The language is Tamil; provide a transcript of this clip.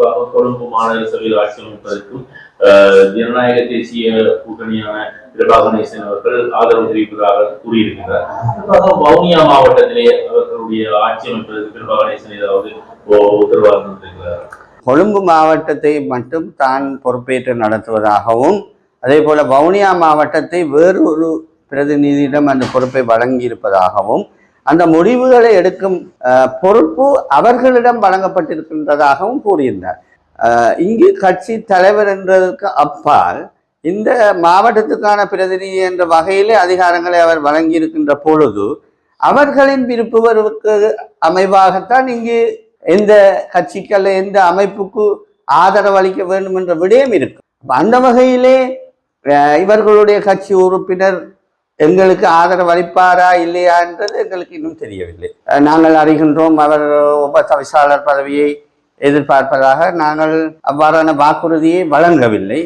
குறிப்பாக கொழும்பு மாநகர சபையில் ஆட்சி அமைப்பதற்கும் ஜனநாயக தேசிய கூட்டணியான பிரபாகரேசன் அவர்கள் ஆதரவு தெரிவிப்பதாக கூறியிருக்கிறார். வவுனியா மாவட்டத்திலே அவர்களுடைய ஆட்சி அமைப்பதற்கு பிரபாகரேசன் ஏதாவது உத்தரவாதம் இருக்கிறார்? கொழும்பு மாவட்டத்தை மட்டும் தான் பொறுப்பேற்று நடத்துவதாகவும் அதே போல வவுனியா மாவட்டத்தை வேறு ஒரு பிரதிநிதியிடம் அந்த பொறுப்பை வழங்கியிருப்பதாகவும் அந்த முடிவுகளை எடுக்கும் பொறுப்பு அவர்களிடம் வழங்கப்பட்டிருக்கின்றதாகவும் கூறியிருந்தார். இங்கு கட்சி தலைவர் என்றதற்கு அப்பால் இந்த மாவட்டத்துக்கான பிரதிநிதி என்ற வகையிலே அதிகாரங்களை அவர் வழங்கியிருக்கின்ற பொழுது அவர்களின் விருப்புவருக்கு அமைவாகத்தான் இங்கு எந்த கட்சிக்கு அல்ல எந்த அமைப்புக்கு ஆதரவு அளிக்க வேண்டும் என்ற விடயம் இருக்கு. அந்த வகையிலே இவர்களுடைய கட்சி உறுப்பினர் எங்களுக்கு ஆதரவு அளிப்பாரா இல்லையா என்றது எங்களுக்கு இன்னும் தெரியவில்லை. நாங்கள் அறிகின்றோம் அவர் உப தவிசாளர் பதவியை எதிர்பார்ப்பதாக. நாங்கள் அவ்வாறான வாக்குறுதியை வழங்கவில்லை.